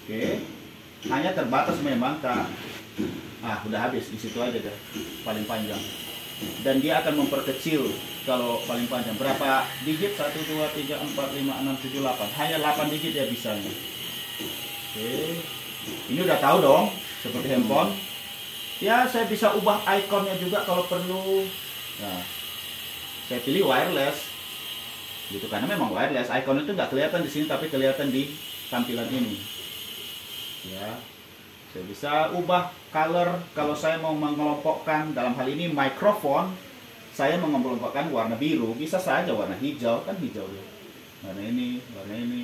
Oke. Hanya terbatas memang Kak. Udah habis di situ aja deh. Paling panjang. Dan dia akan memperkecil kalau paling panjang. Berapa digit? 1 2 3 4 5 6 7 8. Hanya 8 digit ya bisanya. Oke. Ini udah tahu dong, seperti handphone. Ya, saya bisa ubah ikonnya juga kalau perlu. Nah, saya pilih wireless. Gitu, karena memang wireless. Icon itu nggak kelihatan di sini, tapi kelihatan di tampilan ini. Ya, saya bisa ubah color kalau saya mau mengelompokkan. Dalam hal ini mikrofon, saya mengelompokkan warna biru. Bisa saja warna hijau, kan hijau ya. Warna ini,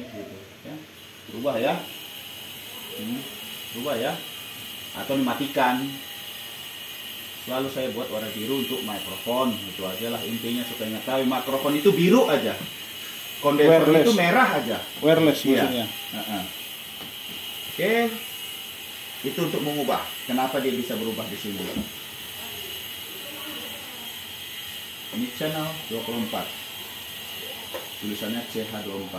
gitu. Ya, berubah ya. Berubah ya. Atau dimatikan. Selalu saya buat warna biru untuk mikrofon. Itu aja lah intinya, supaya tahu mikrofon itu biru aja. Kondenser itu merah aja. Wireless maksudnya. Oke. Itu untuk mengubah. Kenapa dia bisa berubah di sini? Ini channel 24. Tulisannya CH24.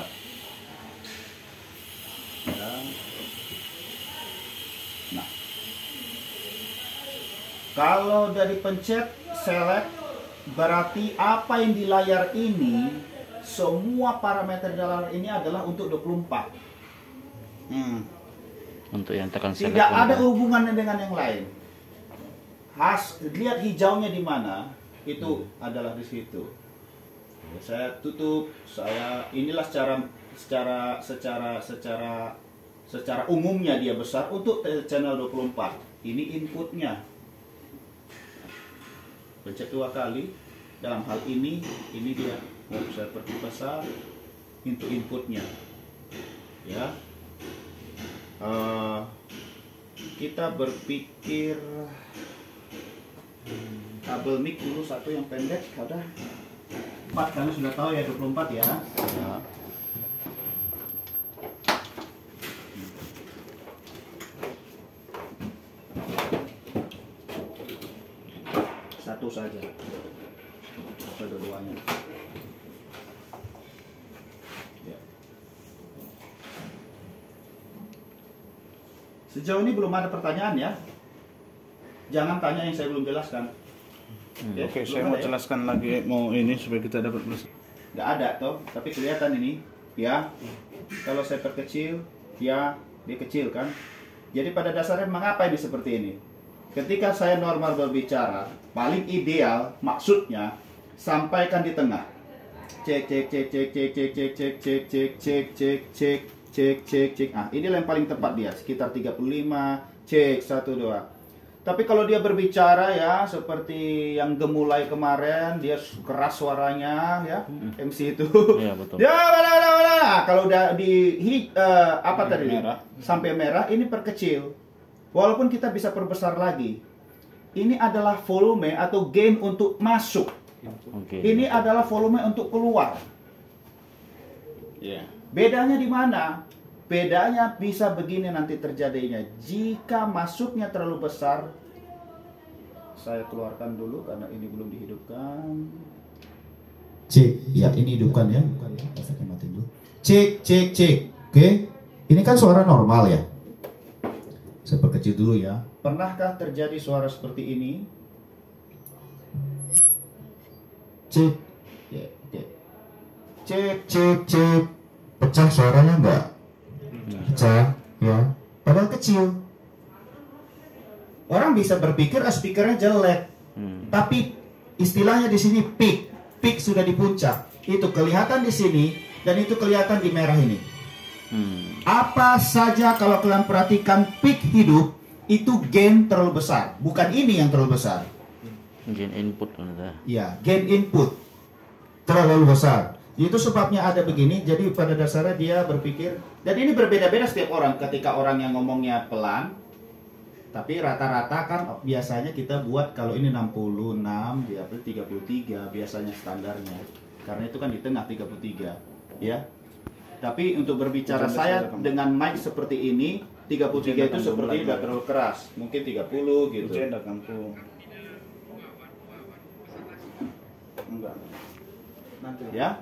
Ya. Nah, kalau dari pencet select, berarti apa yang di layar ini, semua parameter dalam ini adalah untuk 24. Untuk yang tekan select. Tidak ada hubungannya dengan yang lain. Lihat hijaunya di mana, itu adalah di situ. Saya tutup, inilah secara umumnya dia besar untuk channel 24. Ini inputnya. Pencet 2 kali. Dalam hal ini dia saya perbesar untuk inputnya. Ya. Kita berpikir kabel mic dulu satu yang pendek, udah 4 kali sudah tahu ya, 24 ya. Satu saja, kedua-duanya. Ya. Sejauh ini belum ada pertanyaan ya. Jangan tanya yang saya belum jelaskan. Oke, saya mau jelaskan lagi, mau ini supaya kita dapat plus. Nggak ada toh, tapi kelihatan ini ya. Kalau saya perkecil, ya dia kecil kan. Jadi pada dasarnya mengapa ini seperti ini? Ketika saya normal berbicara, paling ideal maksudnya sampaikan di tengah. Cek cek cek cek cek cek cek cek cek cek cek cek cek cek cek cek. Inilah yang paling tepat dia, sekitar 35. Cek 1 2. Tapi kalau dia berbicara ya seperti yang Gemulai kemarin, dia keras suaranya ya, MC itu. Iya, betul. Ya, kalau udah tadi merah. sampai merah, ini perkecil. Walaupun kita bisa perbesar lagi. Ini adalah volume atau gain untuk masuk. Ini adalah volume untuk keluar. Bedanya di mana? Bedanya bisa begini nanti terjadinya. Jika masuknya terlalu besar, saya keluarkan dulu karena ini belum dihidupkan. Cek, ya ini hidupkan ya. Saya matiin dulu. Cek, cek, cek. Oke, ini kan suara normal ya. Saya perkecil dulu ya. Pernahkah terjadi suara seperti ini? Cek, ya, oke. Cek, cek, cek. Pecah suaranya enggak? Pecah, ya. Padahal kecil. Orang bisa berpikir speakernya jelek, tapi istilahnya di sini peak, peak sudah di puncak. Itu kelihatan di sini dan itu kelihatan di merah ini. Apa saja kalau kalian perhatikan peak hidup itu gain terlalu besar, bukan ini yang terlalu besar. Gain input, ya, gain input terlalu besar. Itu sebabnya ada begini. Jadi pada dasarnya dia berpikir, dan ini berbeda-beda setiap orang. Ketika orang yang ngomongnya pelan, tapi rata-rata kan biasanya kita buat kalau ini 66, dia 33 biasanya standarnya. Karena itu kan di tengah 33, ya. Tapi untuk berbicara saya dengan mic seperti ini, 33 itu seperti tidak terlalu keras. Mungkin 30 gitu. Enggak. Nanti ya.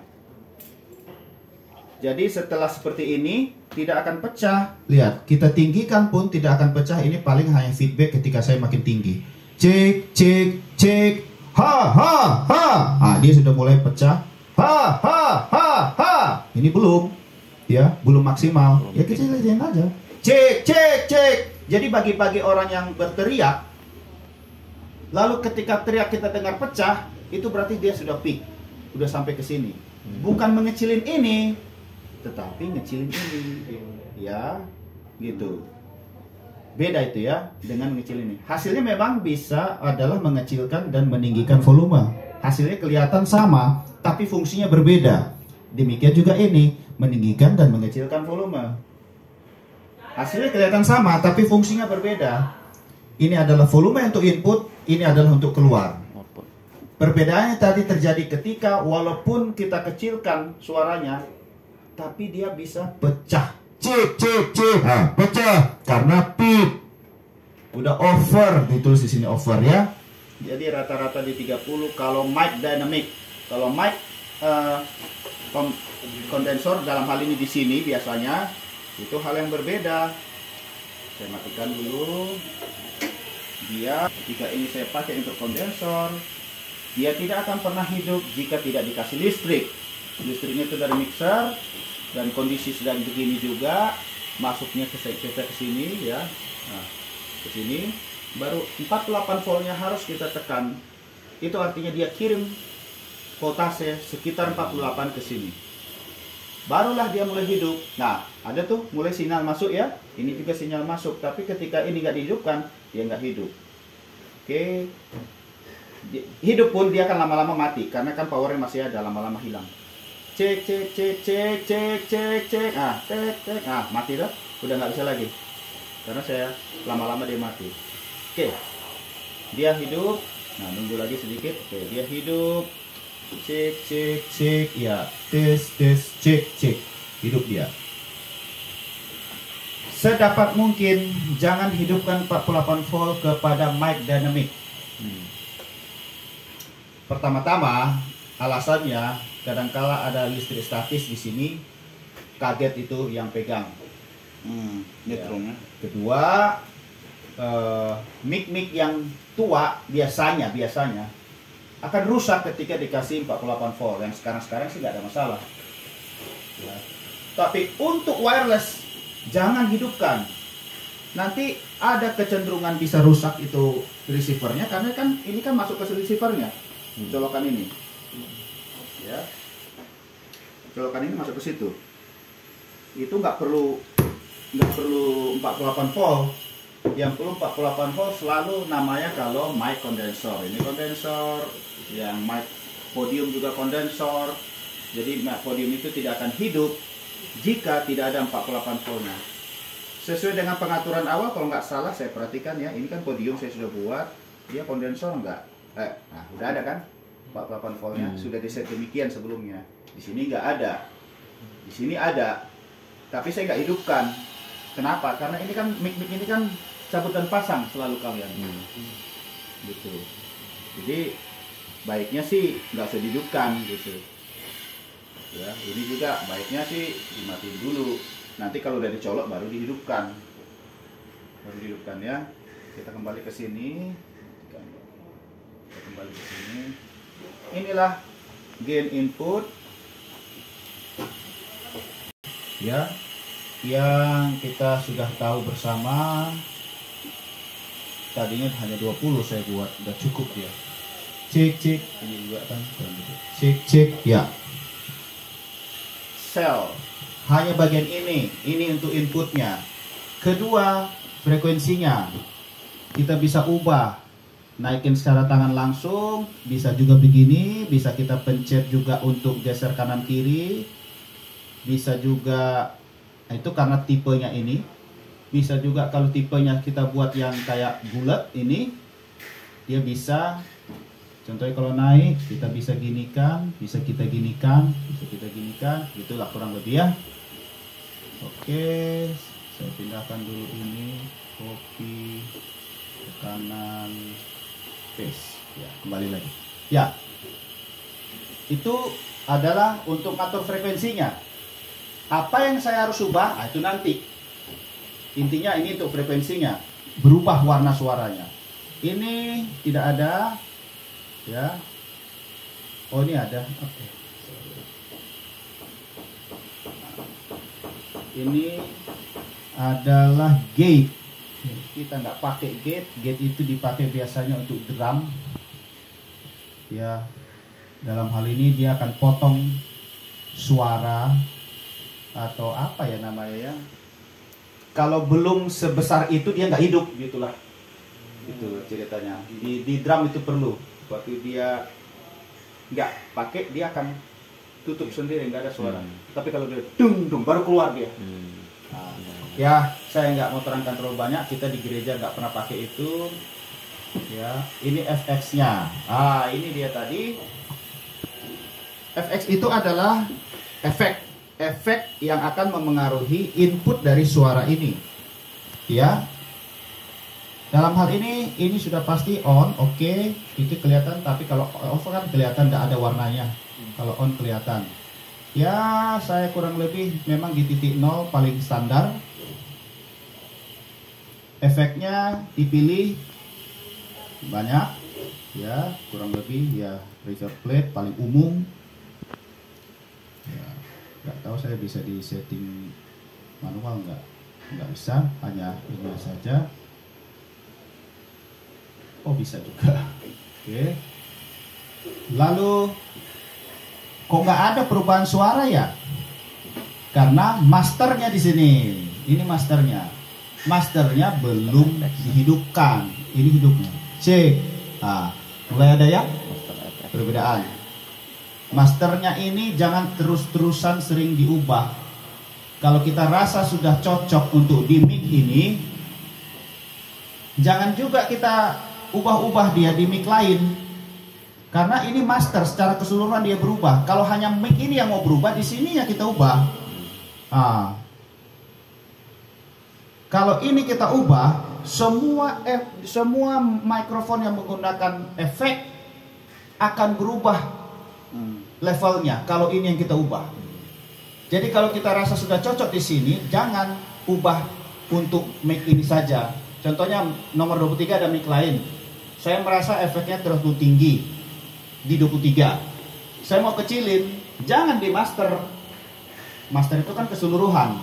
Jadi setelah seperti ini tidak akan pecah. Lihat, kita tinggikan pun tidak akan pecah. Ini paling hanya feedback ketika saya makin tinggi. Cek, cek, cek. Ha, ha, ha. Ah, dia sudah mulai pecah. Ha, ha, ha, ha. Ini belum, ya, belum maksimal. Ya kita lihatin aja. Cek, cek, cek. Jadi bagi-bagi orang yang berteriak, lalu ketika teriak kita dengar pecah, itu berarti dia sudah peak, sudah sampai ke sini. Bukan mengecilin ini, tetapi ngecilin ini, ya, gitu. Beda itu ya dengan mengecilin ini. Hasilnya memang bisa adalah mengecilkan dan meninggikan volume. Hasilnya kelihatan sama, tapi fungsinya berbeda. Demikian juga ini, meninggikan dan mengecilkan volume. Hasilnya kelihatan sama, tapi fungsinya berbeda. Ini adalah volume untuk input, ini adalah untuk keluar. Perbedaannya tadi terjadi ketika walaupun kita kecilkan suaranya, tapi dia bisa pecah. Cek, cek, cek. Nah, pecah karena peak. Udah over, ditulis di sini over ya. Jadi rata-rata di 30 kalau mic dynamic. Kalau mic kondensor dalam hal ini di sini biasanya itu hal yang berbeda. Saya matikan dulu. Dia ketika ini saya pakai untuk kondensor, dia tidak akan pernah hidup jika tidak dikasih listrik. Listriknya itu dari mixer dan kondisi sedang begini juga, masuknya ke sini ya. Nah, ke sini baru 48 voltnya harus kita tekan. Itu artinya dia kirim voltase sekitar 48 ke sini. Barulah dia mulai hidup. Nah, ada tuh mulai sinyal masuk ya. Ini juga sinyal masuk, tapi ketika ini nggak dihidupkan, dia nggak hidup. Oke. Hidup pun dia akan lama-lama mati karena kan powernya masih ada, lama-lama hilang. Cek, cek, cek, cek, cek, cek, cek. Ah, cek, cek. Ah, mati dah. Udah nggak bisa lagi. Karena saya lama-lama dia mati. Oke. Dia hidup. Nah, nunggu lagi sedikit. Oke, dia hidup. Cek, cek, cek. Ya, tes, tes, cek, cek. Hidup dia. Sedapat mungkin jangan hidupkan 48 volt kepada mic dynamic. Pertama-tama alasannya kadangkala ada listrik statis di sini, kaget itu yang pegang. Neutronnya. Kedua, mic yang tua biasanya akan rusak ketika dikasih 48 volt. Yang sekarang sih nggak ada masalah. Ya. Tapi untuk wireless jangan hidupkan. Nanti ada kecenderungan bisa rusak itu receivernya karena kan ini kan masuk ke receivernya. Colokan ini. Ya. Colokan ini masuk ke situ. Itu nggak perlu 48 volt. Yang perlu 48 volt selalu namanya kalau mic kondensor. Ini kondensor, yang mic podium juga kondensor. Jadi mic podium itu tidak akan hidup jika tidak ada 48 voltnya. Sesuai dengan pengaturan awal, kalau nggak salah saya perhatikan ya, ini kan podium saya sudah buat, dia kondensor nggak? Nah, udah ada kan 48 voltnya, sudah diset demikian sebelumnya. Di sini nggak ada, di sini ada, tapi saya nggak hidupkan. Kenapa? Karena ini kan mic ini kan cabut dan pasang selalu kalian, gitu. Jadi baiknya sih nggak usah dihidupkan gitu. Ya, ini juga baiknya sih dimatiin dulu. Nanti kalau udah dicolok baru dihidupkan. Ya. Kita kembali ke sini. Kita kembali ke sini. Inilah gain input. Ya. Yang kita sudah tahu bersama. Tadinya hanya 20 saya buat, udah cukup ya. Cek cek, ini juga kan. Cek cek, ya. Sel hanya bagian ini untuk inputnya. Kedua, frekuensinya kita bisa ubah, naikin secara tangan langsung, bisa juga begini, bisa kita pencet juga untuk geser kanan kiri, bisa juga, nah itu karena tipenya ini, bisa juga kalau tipenya kita buat yang kayak bulat ini, dia bisa, contohnya kalau naik kita bisa ginikan, bisa kita ginikan, itulah kurang lebih ya. Oke, saya pindahkan dulu ini, copy ke kanan, paste, ya kembali lagi. Ya, itu adalah untuk atur frekuensinya. Apa yang saya harus ubah? Nah, itu nanti. Intinya ini untuk frekuensinya, berubah warna suaranya. Ini tidak ada, ya. Oh ini ada. Oke. Ini adalah gate. Kita nggak pakai gate. Gate itu dipakai biasanya untuk drum. Ya. Dalam hal ini dia akan potong suara atau apa ya namanya ya. Kalau belum sebesar itu dia nggak hidup gitulah. Itu ceritanya. Di drum itu perlu. Waktu dia nggak pakai dia akan tutup sendiri, nggak ada suara. Tapi kalau dia dung dung baru keluar dia. Nah, ya saya nggak mau terangkan terlalu banyak. Kita di gereja nggak pernah pakai itu. Ya, ini FX-nya. Ah, ini dia tadi. FX itu adalah efek yang akan memengaruhi input dari suara ini. Ya. Dalam hal ini sudah pasti on, oke, itu kelihatan. Tapi kalau off kan kelihatan tidak ada warnanya. Kalau on kelihatan. Ya, saya kurang lebih memang di titik 0 paling standar. Efeknya dipilih banyak, ya kurang lebih ya reverb plate paling umum. Ya, nggak tahu saya bisa di setting manual nggak bisa, hanya ini saja. Oh bisa juga. Oke. Lalu kok nggak ada perubahan suara ya? Karena masternya di sini. Ini masternya. Masternya belum dihidupkan. Ini hidupnya. Cek. Nah, mulai ada ya perbedaan. Masternya ini jangan terus-terusan sering diubah. Kalau kita rasa sudah cocok untuk di mic ini, jangan juga kita ubah-ubah dia di mic lain. Karena ini master secara keseluruhan dia berubah. Kalau hanya mic ini yang mau berubah, di sini ya kita ubah. Nah, kalau ini kita ubah, semua mikrofon yang menggunakan efek akan berubah levelnya. Kalau ini yang kita ubah. Jadi kalau kita rasa sudah cocok di sini, jangan ubah untuk mic ini saja. Contohnya nomor 23 ada mic lain. Saya merasa efeknya terlalu tinggi di 23. Saya mau kecilin, jangan di master. Master itu kan keseluruhan.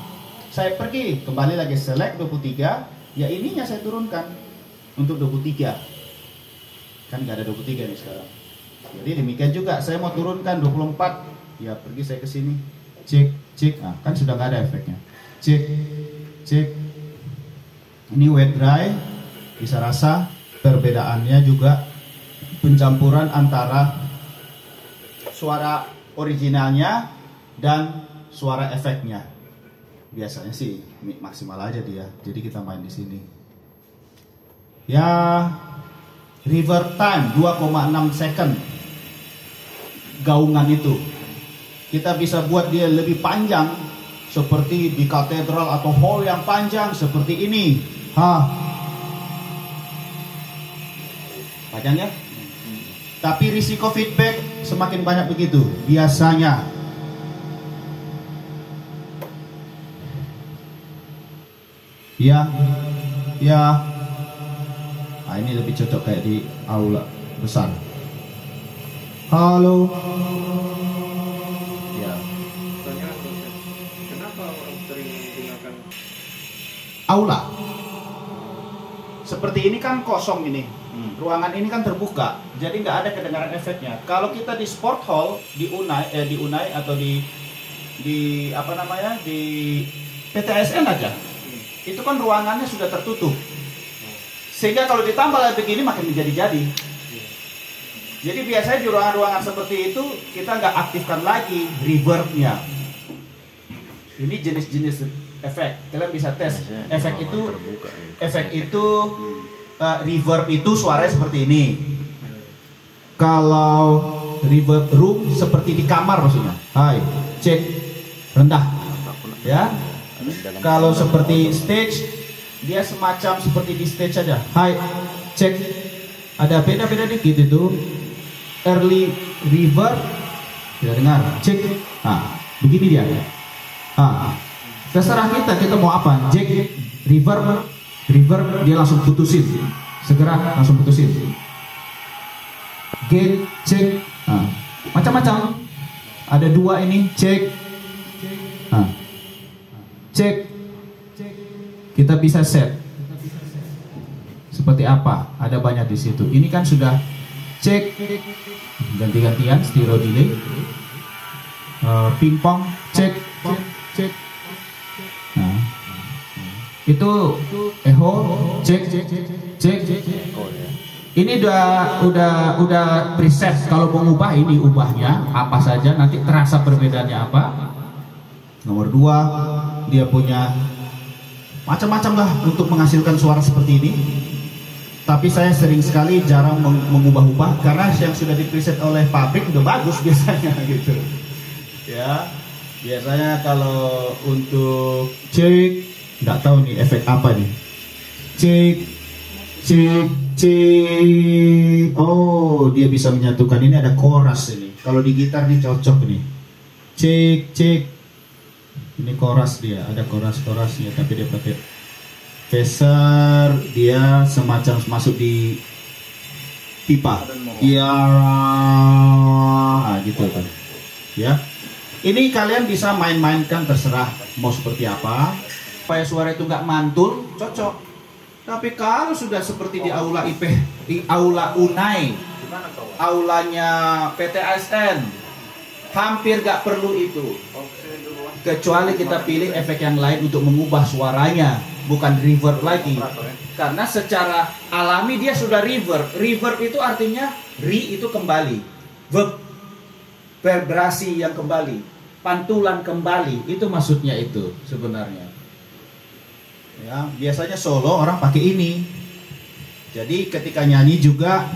Saya pergi, kembali lagi select 23, ya ininya saya turunkan untuk 23. Kan nggak ada 23 nih sekarang. Jadi demikian juga, saya mau turunkan 24, ya pergi saya ke sini, cek, nah, kan sudah nggak ada efeknya. Cek. Ini wet dry, bisa rasa perbedaannya juga pencampuran antara suara originalnya dan suara efeknya. Biasanya sih maksimal aja dia, jadi kita main di sini. Ya, reverb time 2,6 second. Gaungan itu kita bisa buat dia lebih panjang, seperti di katedral atau hall yang panjang seperti ini. Panjang ya? Tapi risiko feedback semakin banyak begitu biasanya. Ya. Nah, ini lebih cocok kayak di aula besar. Halo. Ya. Kenapa orang sering menggunakan Aula? Seperti ini kan kosong ini. Ruangan ini kan terbuka, jadi nggak ada kedengaran efeknya. Kalau kita di sport hall, di Unai atau di apa namanya, di PTSN aja, itu kan ruangannya sudah tertutup. Sehingga kalau ditambah lagi begini makin menjadi-jadi. Jadi biasanya di ruangan-ruangan seperti itu kita nggak aktifkan lagi reverbnya. Ini jenis-jenis efek. Kalian bisa tes. Efek itu reverb itu suaranya seperti ini. Kalau reverb room seperti di kamar maksudnya. Hai, cek rendah. Ya. Kalau seperti stage, dia semacam seperti di stage aja. Hai, cek. Ada beda-beda dikit itu. Early reverb, tidak dengar. Cek. Nah, begini dia. Terserah kita mau apa, jack, reverb, dia langsung putusin, segera langsung putusin. Gate, check, macam-macam. Ada 2 ini, check, check. Kita bisa set seperti apa, ada banyak di situ. Ini kan sudah check, ganti-gantian, stereo delay, pingpong, check. Nah, itu echo, cek. Ini udah preset. Kalau mau ubah ini ubahnya apa saja, nanti terasa perbedaannya apa. Nomor 2, dia punya macam-macam lah untuk menghasilkan suara seperti ini. Tapi saya sering sekali jarang mengubah-ubah karena yang sudah di preset oleh pabrik udah bagus biasanya gitu. Ya, biasanya kalau untuk cek, nggak tahu nih efek apa nih. Cek. Oh, dia bisa menyatukan. Ini ada chorus ini. Kalau di gitar nih cocok nih. Cek. Ini chorus dia, ada chorusnya, tapi dia pakai phaser, dia semacam masuk di pipa. Iya, gitu kan. Ya. Ini kalian bisa main-mainkan, terserah mau seperti apa. Supaya suara itu nggak mantul, cocok. Tapi kalau sudah seperti di aula di aula UNAI, aulanya PT ASN, hampir nggak perlu itu. Kecuali kita pilih efek yang lain untuk mengubah suaranya, bukan reverb lagi. Karena secara alami dia sudah reverb. Reverb itu artinya itu kembali, verb, vibrasi yang kembali, pantulan kembali, itu maksudnya itu sebenarnya. Ya, biasanya solo orang pakai ini. Jadi ketika nyanyi juga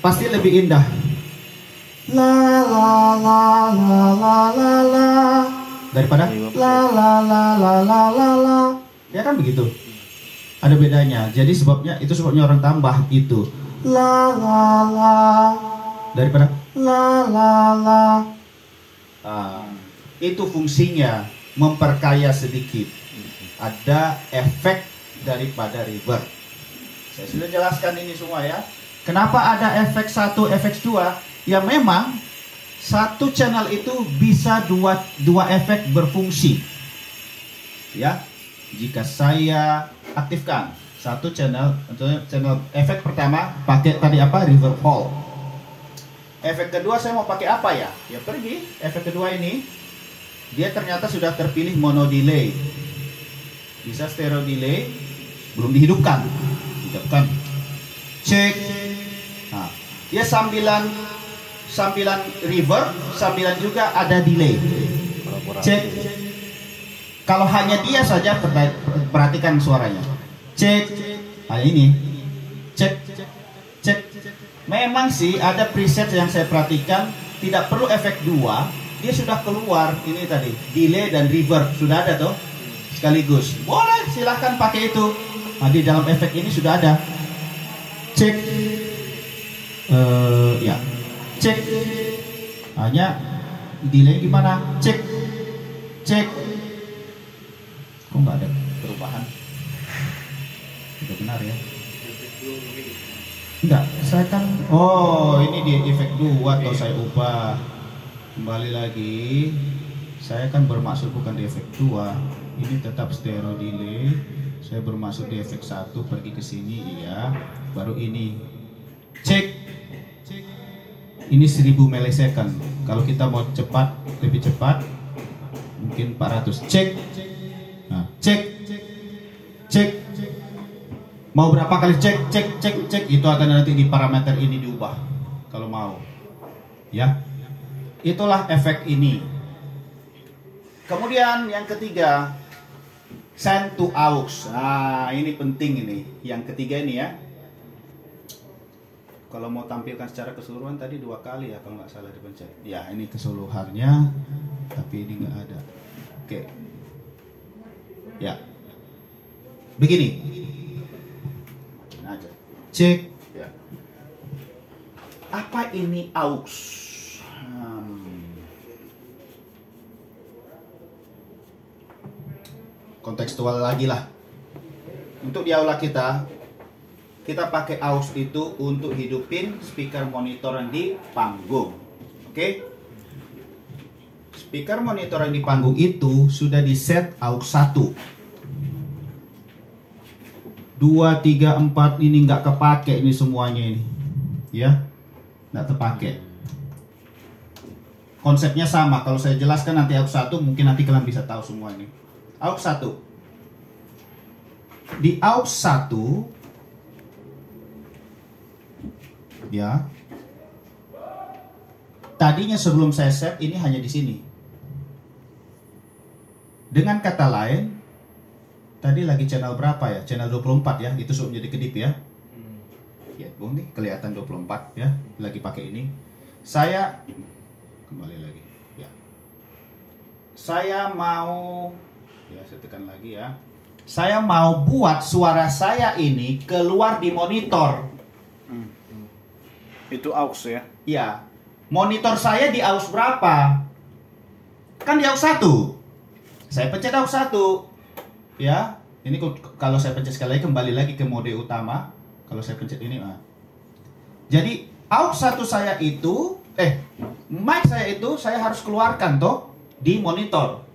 pasti lebih indah. La la la la la la la daripada la la la la la la la. Ya kan begitu. Ada bedanya. Jadi sebabnya orang tambah itu la la la daripada la la la. Itu fungsinya memperkaya sedikit. Ada efek daripada reverb. Saya sudah jelaskan ini semua ya. Kenapa ada efek 1, efek 2? Ya memang satu channel itu bisa dua efek berfungsi. Ya, jika saya aktifkan satu channel, channel efek pertama pakai tadi apa? Reverb hall. Efek kedua saya mau pakai apa ya? Ya pergi. Efek kedua ini dia ternyata sudah terpilih mono delay. Bisa stereo delay, belum dihidupkan. Cek. Nah, dia sambilan reverb, sambilan juga ada delay. Cek. Kalau hanya dia saja, perhatikan suaranya. Cek. Nah ini. Cek. Memang sih ada preset yang saya perhatikan, tidak perlu efek 2, dia sudah keluar ini tadi, delay dan reverb sudah ada tuh. Sekaligus boleh, silahkan pakai itu. Nah, di dalam efek ini sudah ada. Cek, ya, cek. Hanya delay gimana? Cek. Kok nggak ada perubahan? Tidak benar ya? Enggak, saya kan. Oh, ini di efek 2 atau saya ubah. Kembali lagi. Saya kan bermaksud bukan di efek 2. Ini tetap stereo delay. Saya bermaksud di efek 1 pergi ke sini, iya. Baru ini. Cek. Ini 1000 millisecond. Kalau kita mau cepat, lebih cepat, mungkin 400. Cek. Nah, cek. Mau berapa kali cek. Itu akan nanti di parameter ini diubah. Kalau mau. Ya. Itulah efek ini. Kemudian yang ketiga, send to aux. Nah, ini penting ini. Yang ketiga ini ya. Kalau mau tampilkan secara keseluruhan tadi 2 kali ya, kalau nggak salah dipencet. Ya, ini keseluruhannya, tapi ini nggak ada. Oke. Ya. Begini. Aja. Cek. Ya. Apa ini aux? kontekstual lagi lah. Untuk di aula kita pakai aux itu untuk hidupin speaker monitor yang di panggung. Oke? Speaker monitor yang di panggung itu sudah di set aux 1. 2, 3, 4 ini nggak kepake ini semuanya ini. Ya, nggak terpakai. Konsepnya sama, kalau saya jelaskan nanti aux 1 mungkin nanti kalian bisa tahu semua ini. Aux 1. Di aux 1 ya. Tadinya sebelum saya set ini hanya di sini. Dengan kata lain, tadi lagi channel berapa ya? Channel 24 ya, itu sudah menjadi kedip ya. Ya, Bung nih kelihatan 24 ya, lagi pakai ini. Saya kembali lagi ya. Saya mau ya, saya tekan lagi ya. Saya mau buat suara saya ini keluar di monitor. Itu aux ya? Ya. Monitor saya di aux berapa? Kan di aux 1. Saya pencet aux 1. Ya. Ini kalau saya pencet sekali lagi kembali lagi ke mode utama. Kalau saya pencet ini, jadi aux 1 saya itu mic saya itu saya harus keluarkan toh di monitor.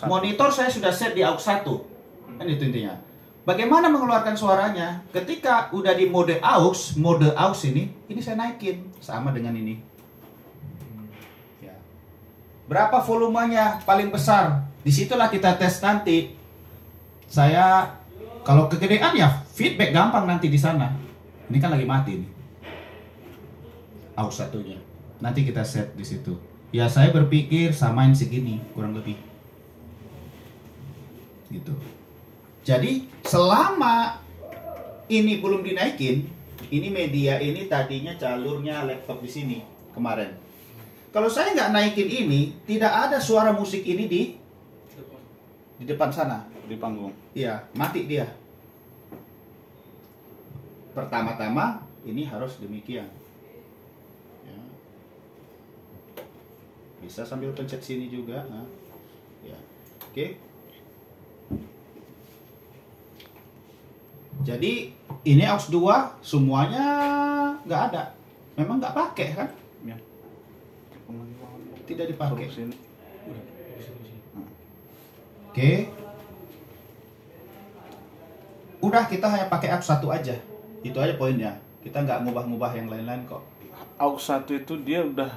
Monitor saya sudah set di aux 1. Kan itu intinya. Bagaimana mengeluarkan suaranya? Ketika udah di mode aux ini saya naikin sama dengan ini. Ya. Berapa volumenya paling besar? Disitulah kita tes nanti. Saya kalau kegedean ya feedback gampang nanti di sana. Ini kan lagi mati nih. Aux 1-nya. Nanti kita set di situ. Ya saya berpikir samain segini kurang lebih. Gitu. Jadi selama ini belum dinaikin, ini media ini tadinya jalurnya laptop di sini kemarin. Kalau saya nggak naikin ini, tidak ada suara musik ini di depan sana, Di panggung. iya, mati dia. Pertama-tama ini harus demikian. Ya. Bisa sambil pencet sini juga. Nah. Ya. Oke. Jadi ini aux 2 semuanya nggak ada. Memang nggak pakai kan? Ya. Tidak dipakai. Suruh sini. Oke. Udah kita hanya pakai aux 1 aja. Itu aja poinnya. Kita nggak ngubah-ngubah yang lain-lain kok. Aux 1 itu dia udah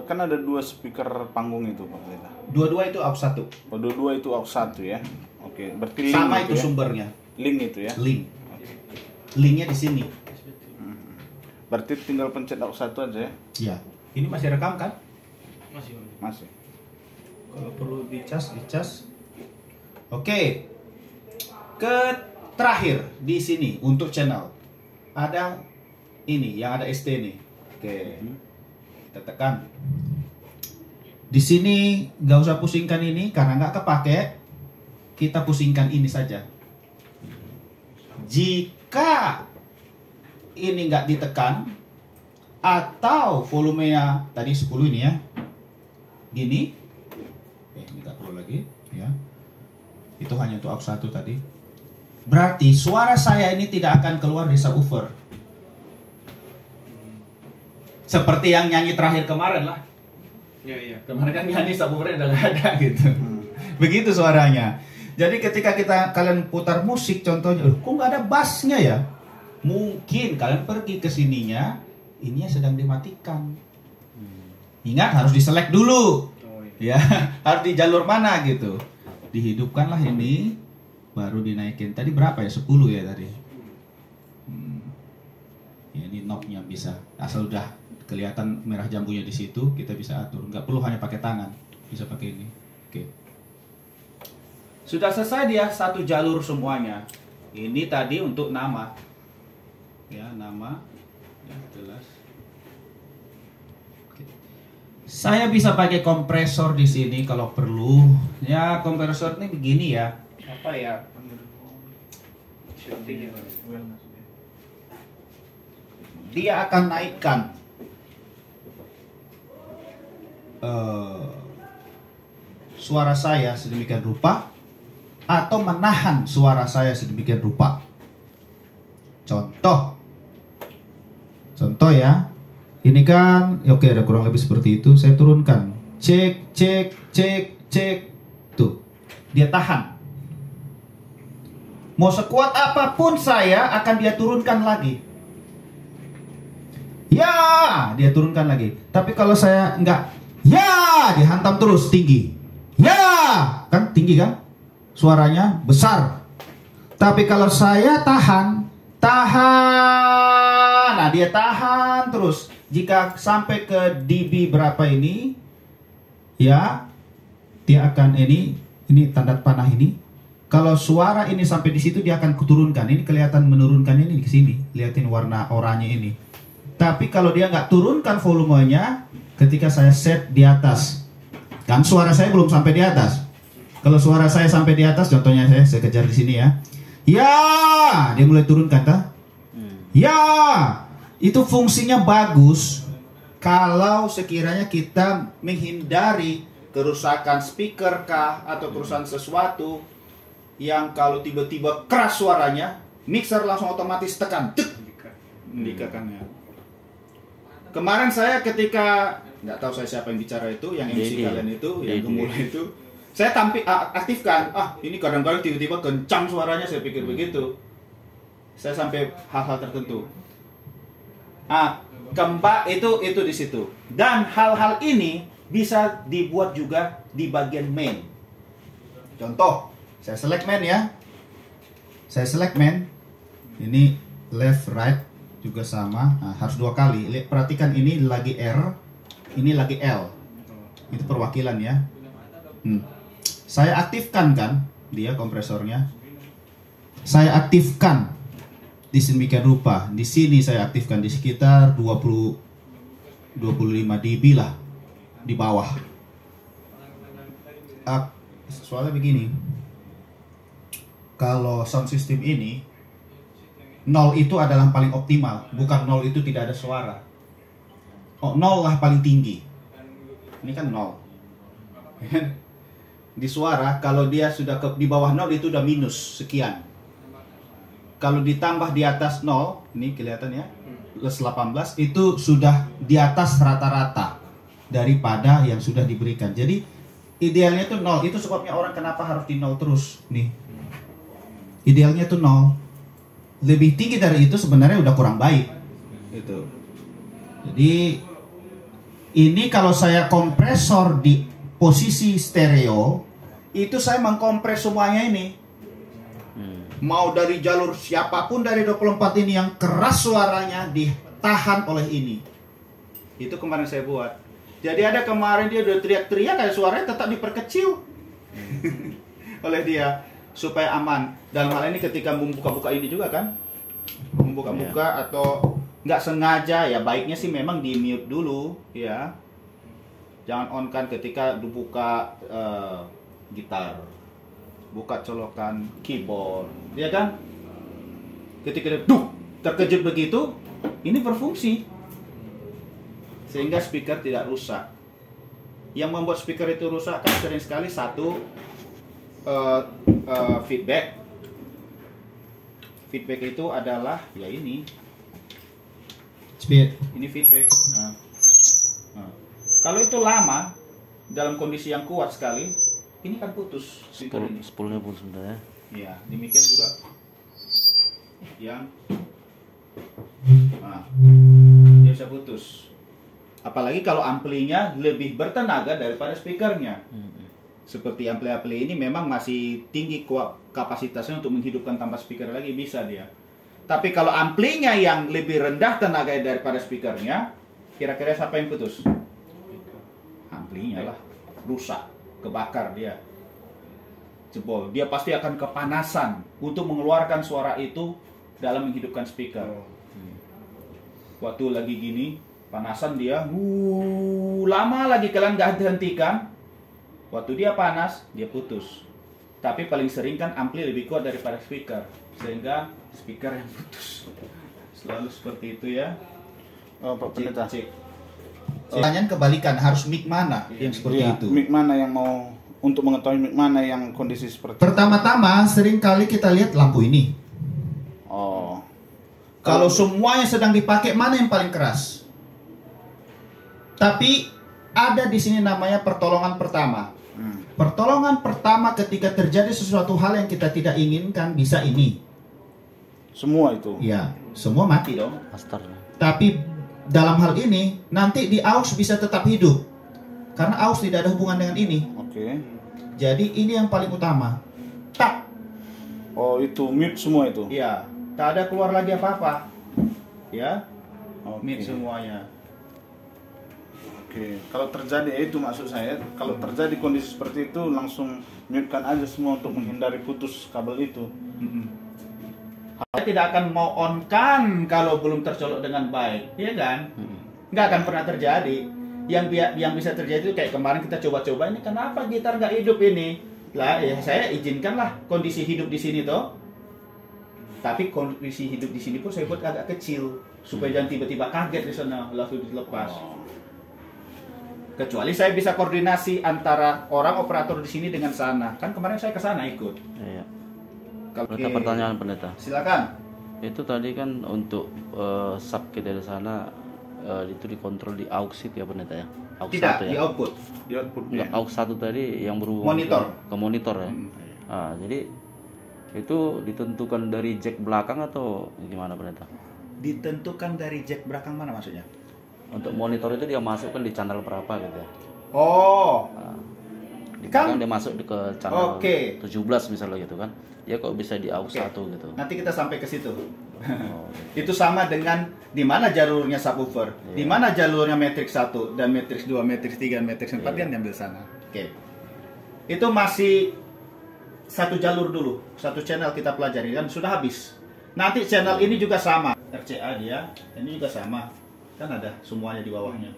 kan ada 2 speaker panggung itu Pak Lita. Dua-dua itu aux 1. Oh, dua-dua itu aux 1 ya. Oke, berarti link Sama gitu itu ya? sumbernya. Link itu ya. Link. Linknya di sini. Berarti tinggal pencet aux 1 aja ya. Ya. Ini masih rekam kan? Masih. Kalau perlu dicas. Oke. Terakhir di sini untuk channel ada ini yang ada ST nih. Oke. Kita tekan. Di sini nggak usah pusingkan ini karena nggak kepake. Kita pusingkan ini saja. Jika ini nggak ditekan atau volumenya tadi 10 ini ya, gini, ini nggak perlu lagi, ya. Itu hanya untuk aux 1 tadi. Berarti suara saya ini tidak akan keluar di subwoofer. Seperti yang nyanyi terakhir kemarin lah. Iya. Kemarin kan nyanyi subwoofernya udah nggak ada gitu. Begitu suaranya. Jadi ketika kalian putar musik contohnya, kok nggak ada bassnya ya? Mungkin kalian pergi ke sininya, ininya sedang dimatikan. Ingat harus diselect dulu, ya harus di jalur mana gitu. Dihidupkanlah ini, baru dinaikin. Tadi berapa ya? 10 ya tadi. Ya, ini knob-nya bisa. Asal udah kelihatan merah jambunya di situ, kita bisa atur. Nggak perlu hanya pakai tangan, bisa pakai ini. Oke. Sudah selesai dia satu jalur semuanya. Ini tadi untuk nama. Ya, nama. Ya, jelas. Oke. Saya bisa pakai kompresor di sini kalau perlu. Ya, kompresor ini begini ya. Apa ya? Dia akan naikkan suara saya sedemikian rupa atau menahan suara saya sedemikian rupa. Contoh ya, ini kan oke, ada kurang lebih seperti itu. Saya turunkan, cek, tuh, dia tahan. Mau sekuat apapun saya akan dia turunkan lagi. Ya, dia turunkan lagi. Tapi kalau saya enggak, ya, dihantam terus tinggi. Ya, kan tinggi kan? Suaranya besar. Tapi kalau saya tahan, nah dia tahan terus. Jika sampai ke dB berapa ini, ya, dia akan ini tanda panah ini. Kalau suara ini sampai di situ dia akan kuturunkan. Ini kelihatan menurunkannya ini ke sini. Lihatin warna oranye ini. Tapi kalau dia nggak turunkan volumenya, ketika saya set di atas, kan suara saya belum sampai di atas. Kalau suara saya sampai di atas, contohnya saya kejar di sini ya. Ya, dia mulai turunkan, tak? Ya, itu fungsinya bagus kalau sekiranya kita menghindari kerusakan speaker kah atau kerusakan sesuatu yang kalau tiba-tiba keras suaranya, mixer langsung otomatis tekan, ditekannya. Kemarin saya ketika nggak tahu saya siapa yang bicara itu, yang MC kalian itu, yang gemula itu, saya aktifkan. Ini kadang-kadang tiba-tiba kencang suaranya, saya pikir begitu. Saya sampai hal-hal tertentu. Keempat itu di situ. Dan hal-hal ini bisa dibuat juga di bagian main. Contoh, saya select main ya. Saya select main. Ini left right juga sama. Nah, harus 2 kali. Perhatikan ini lagi R, ini lagi L. Itu perwakilan ya. Saya aktifkan kan dia kompresornya. Saya aktifkan di sedemikian rupa. Di sini saya aktifkan di sekitar 25 dB lah di bawah. Soalnya begini. Kalau sound system ini 0 itu adalah paling optimal, bukan 0 itu tidak ada suara. 0 lah paling tinggi. Ini kan 0. Di suara kalau dia sudah di bawah 0 itu udah minus sekian. Kalau ditambah di atas 0, ini kelihatan ya, plus 18 itu sudah di atas rata-rata daripada yang sudah diberikan. Jadi idealnya itu 0. Itu sebabnya orang kenapa harus di 0 terus nih. Idealnya itu 0. Lebih tinggi dari itu sebenarnya udah kurang baik. Gitu. Jadi ini kalau saya kompresor di posisi stereo, itu saya mengkompres semuanya ini. Mau dari jalur siapapun dari 24 ini yang keras suaranya ditahan oleh ini. Itu kemarin saya buat. Jadi ada kemarin dia udah teriak-teriak kayak suaranya tetap diperkecil oleh dia supaya aman. Dalam hal ini ketika membuka-buka ini juga kan, membuka-buka atau nggak sengaja ya baiknya sih memang di mute dulu ya. Jangan on kan ketika dibuka gitar, buka colokan keyboard, ya kan? Ketika dia terkejut begitu, ini berfungsi sehingga speaker tidak rusak. Yang membuat speaker itu rusak kan sering sekali satu feedback. Feedback itu adalah ya ini. Ini feedback. Nah. Kalau itu lama dalam kondisi yang kuat sekali, ini kan putus. Sepuluhnya pun sebenarnya. Ya, demikian juga yang dia bisa putus. Apalagi kalau amplinya lebih bertenaga daripada speakernya. Seperti ampli-ampli ini memang masih tinggi kapasitasnya untuk menghidupkan tanpa speaker lagi bisa dia. Tapi kalau amplinya yang lebih rendah tenaga daripada speakernya, kira-kira siapa yang putus? Amplinya lah, rusak, kebakar dia, jebol. Dia pasti akan kepanasan untuk mengeluarkan suara itu dalam menghidupkan speaker. Waktu lagi gini, panasan dia, lama lagi kalian nggak hentikan. Waktu dia panas, dia putus. Tapi paling sering kan ampli lebih kuat daripada speaker, sehingga speaker yang putus. Selalu seperti itu ya. Pak Pendeta. Pertanyaan kebalikan, harus mic mana yang seperti itu? Mic mana yang mau untuk mengetahui mana yang kondisi seperti Pertama-tama sering kali kita lihat lampu ini. Oh. Kalau semuanya sedang dipakai, mana yang paling keras? Tapi ada di sini namanya pertolongan pertama. Pertolongan pertama ketika terjadi sesuatu hal yang kita tidak inginkan bisa ini. Semua itu. Ya, semua mati dong. Master. Tapi dalam hal ini nanti di AUX bisa tetap hidup. Karena AUX tidak ada hubungan dengan ini. Oke. Jadi ini yang paling utama. Tak. Oh, itu mute semua itu. Iya, tak ada keluar lagi apa-apa. Ya, Oke. mute semuanya. Oke. Kalau terjadi itu maksud saya, kalau terjadi kondisi seperti itu langsung mute-kan aja semua untuk menghindari putus kabel itu. Saya tidak akan mau on-kan kalau belum tercolok dengan baik, iya kan? Nggak akan pernah terjadi. Yang bisa terjadi itu kayak kemarin kita coba-coba, ini kenapa gitar nggak hidup ini? Lah, ya saya izinkanlah kondisi hidup di sini toh. Tapi kondisi hidup di sini pun saya buat agak kecil supaya jangan tiba-tiba kaget di sana langsung dilepas. Kecuali saya bisa koordinasi antara orang operator di sini dengan sana. Kan kemarin saya ke sana ikut. Iya. Kalau Pendeta, pertanyaan pendeta. silakan. Itu tadi kan untuk sub kita di sana itu dikontrol di aux itu ya pendeta ya? Aux Tidak, 1 di ya? output. Di output. Enggak, aux 1 tadi yang berhubungan Monitor. ke monitor ya? Jadi itu ditentukan dari jack belakang atau gimana pendeta? Ditentukan dari jack belakang mana maksudnya? Untuk monitor itu dia masukkan di channel berapa gitu ya? Oh, Di Kan- belakang dia masuk ke channel Oke. 17 misalnya gitu kan? Ya kok bisa di aux Oke. 1 gitu? nanti kita sampai ke situ. Oh, Itu sama dengan di mana jalurnya subwoofer, di mana jalurnya matrix 1 dan matrix 2, matrix 3, matrix 4 kan diambil sana. Oke. Itu masih satu jalur dulu, satu channel kita pelajari kan sudah habis. Nanti channel ini juga sama, RCA dia, ini juga sama. Kan ada semuanya di bawahnya.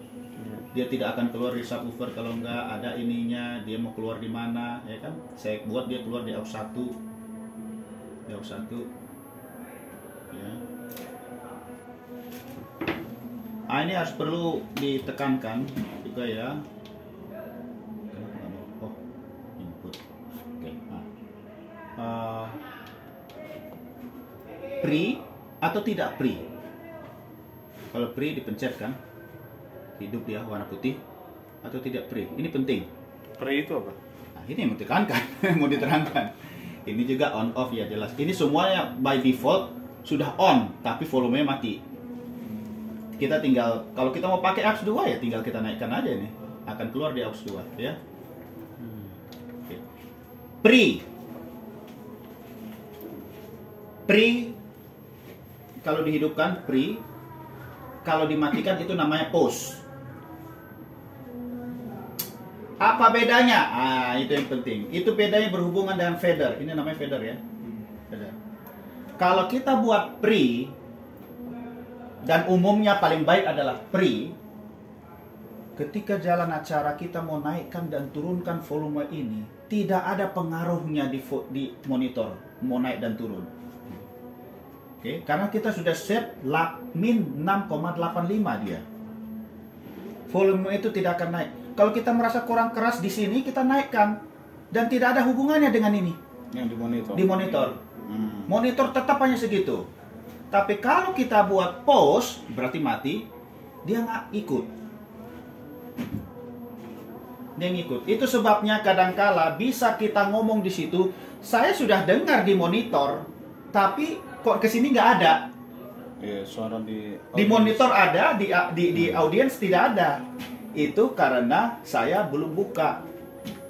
Dia tidak akan keluar di subwoofer kalau nggak ada ininya, dia mau keluar di mana, ya kan? Saya buat dia keluar di aux 1. Di aux 1. Ya. Ini harus perlu ditekankan juga ya. Kenapa nggak mau? Oh, input. Oke. Pre atau tidak pre? Kalau pre dipencet kan, hidup dia warna putih atau tidak pre. Ini penting. Pre itu apa? Nah, ini yang mau ditekankan, mau diterangkan. Ini juga on off ya jelas. Ini semuanya by default sudah on, tapi volumenya mati. Kita tinggal, kalau kita mau pakai aux 2 ya tinggal kita naikkan aja nih. Akan keluar di aux 2 ya. Oke. Pre kalau dihidupkan pre, kalau dimatikan itu namanya pause. Apa bedanya? Itu yang penting. Itu bedanya berhubungan dengan fader. Ini namanya fader ya. Fader. Kalau kita buat pre, dan umumnya paling baik adalah pre, ketika jalan acara kita mau naikkan dan turunkan volume ini, tidak ada pengaruhnya di monitor, mau naik dan turun. Oke, karena kita sudah set min 6,85 dia. Volume itu tidak akan naik. Kalau kita merasa kurang keras di sini, kita naikkan. Dan tidak ada hubungannya dengan ini. Yang di monitor. Di monitor. Monitor tetap hanya segitu. Tapi kalau kita buat pause, berarti mati, dia nggak ikut. Dia ngikut. Itu sebabnya kadangkala bisa kita ngomong di situ, saya sudah dengar di monitor, tapi kok kesini nggak ada. Iya, suara Di monitor ada, di audiens tidak ada. Itu karena saya belum buka.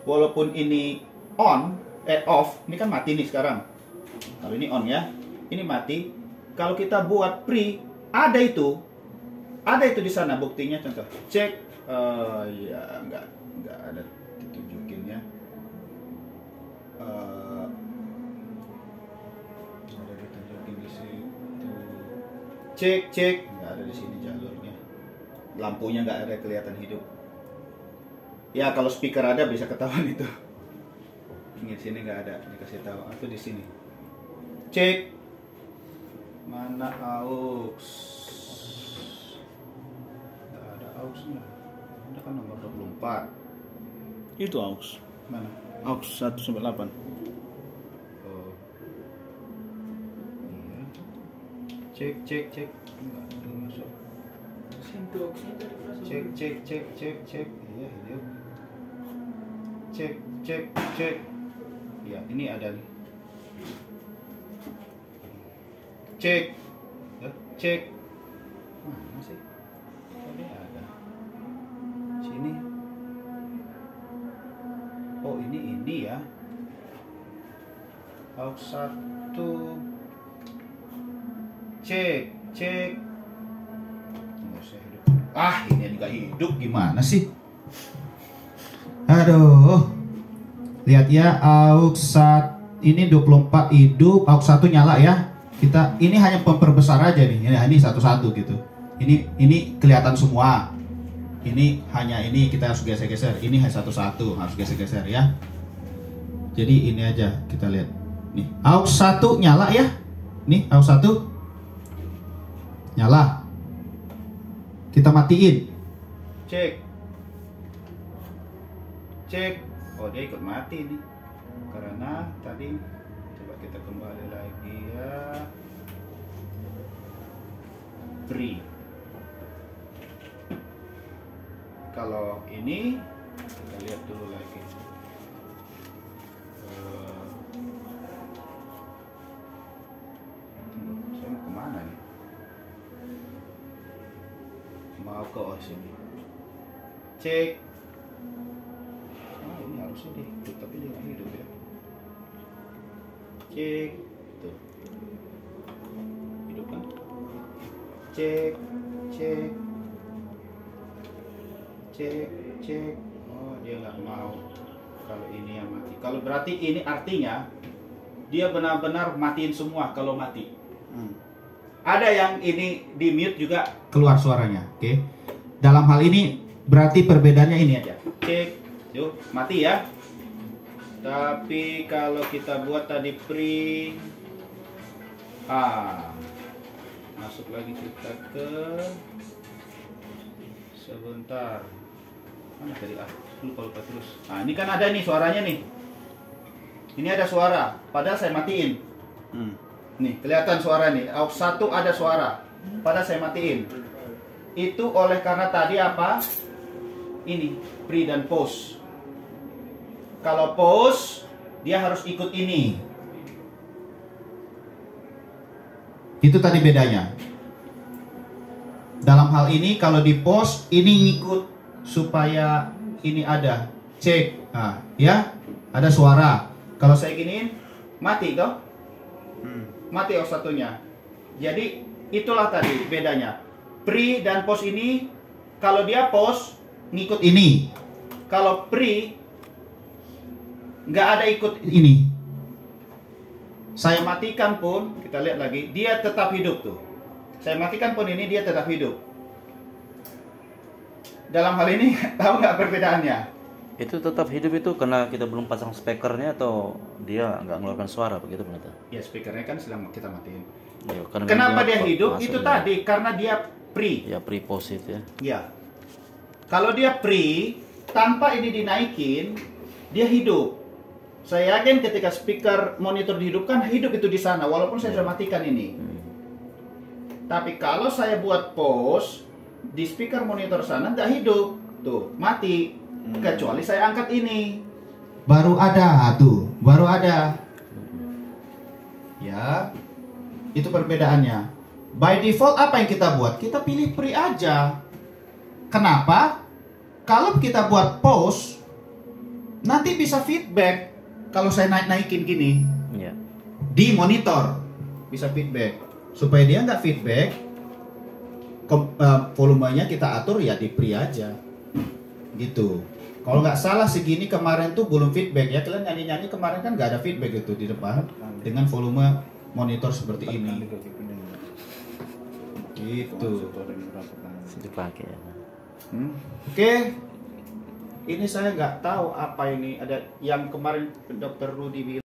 Walaupun ini off, ini kan mati nih sekarang. Kalau ini on ya, ini mati. Kalau kita buat pre, ada itu di sana buktinya. Contoh, cek, ya nggak ada ditunjukinnya. Ada ditunjukin di situ. Cek, nggak ada di sini jalurnya. Lampunya nggak ada kelihatan hidup. Ya kalau speaker ada bisa ketahuan itu. Ini di sini nggak ada, dikasih tahu. Atau di sini. Cek. Mana aux? Nggak ada aux-nya. Ini kan nomor 24. Itu aux. Mana? aux 1 sampai 8. Oh. Iya. Cek. Enggak, belum masuk. Cek. Iya, hidup. Cek. Ya, ini ada nih. Cek. Ya, cek. Mana sih? Ini ada. Sini. Oh, ini ya. aux 1. Cek. Nggak usah hidup. Ini juga hidup gimana sih? Aduh. Lihat ya, aux 1 ini 24 hidup, aux 1 nyala ya. Kita ini hanya memperbesar aja nih. Ini satu-satu gitu. Ini kelihatan semua. Ini hanya ini kita harus geser-geser. Ini hanya satu-satu harus geser-geser ya. Jadi ini aja kita lihat. Nih, aux 1 nyala ya. Nih, aux 1 nyala. Kita matiin. Cek. Oh, dia ikut mati nih. Karena tadi coba kita kembali lagi ya. Free. Kalau ini kita lihat dulu lagi. Saya mau kemana nih? Mau ke sini. Cek. Ini harusnya dia hidup, tapi dia nggak hidup ya. Cek. Tuh. Hidup kan? Cek. Oh, dia nggak mau. Kalau ini yang mati. Kalau berarti ini artinya dia benar-benar matiin semua kalau mati. Ada yang ini di mute juga Keluar suaranya. Oke. Dalam hal ini berarti perbedaannya ini aja. cek, yuk mati ya. Tapi kalau kita buat tadi print, masuk lagi kita ke sebentar. Mana tadi lupa terus. Ini kan ada nih suaranya nih. Ini ada suara, padahal saya matiin. Nih kelihatan suara nih. aux 1 ada suara, padahal saya matiin. Itu oleh karena tadi apa? Ini pre dan post. Kalau post dia harus ikut ini. Itu tadi bedanya. Dalam hal ini kalau di post ini ngikut supaya ini ada cek. Ya, ada suara. Kalau saya giniin mati toh? Mati aux 1-nya. Jadi itulah tadi bedanya. Pre dan post ini kalau dia post ngikut ini. Kalau pre nggak ada ikut Ini. Saya matikan pun, kita lihat lagi, dia tetap hidup tuh. Saya matikan pun ini dia tetap hidup. Dalam hal ini tahu nggak perbedaannya? Itu tetap hidup itu karena kita belum pasang speakernya atau dia nggak mengeluarkan suara begitu benar? Ya speakernya kan sedang kita matiin. Ya, karena Kenapa dia hidup? masuk Itu ya. tadi karena dia pre. Ya pre-post itu ya. Ya. Kalau dia pre tanpa ini dinaikin, dia hidup. Saya yakin ketika speaker monitor dihidupkan, hidup itu di sana walaupun saya sudah matikan ini. Tapi kalau saya buat pause di speaker monitor sana nggak hidup, tuh mati. Kecuali saya angkat ini. Baru ada tuh, baru ada. Ya. Itu perbedaannya. By default apa yang kita buat? Kita pilih pre aja. Kenapa? Kalau kita buat pause nanti bisa feedback. Kalau saya naikin gini Iya. di monitor bisa feedback. Supaya dia nggak feedback, volumenya kita atur ya di pre aja. Gitu. Kalau nggak salah segini kemarin tuh belum feedback ya. Kalian nyanyi-nyanyi kemarin kan nggak ada feedback itu di depan dengan volume monitor seperti ini. Gitu. Dipakai ya. Oke. Ini saya nggak tahu apa ini. Ada yang kemarin Dr. Rudy bilang.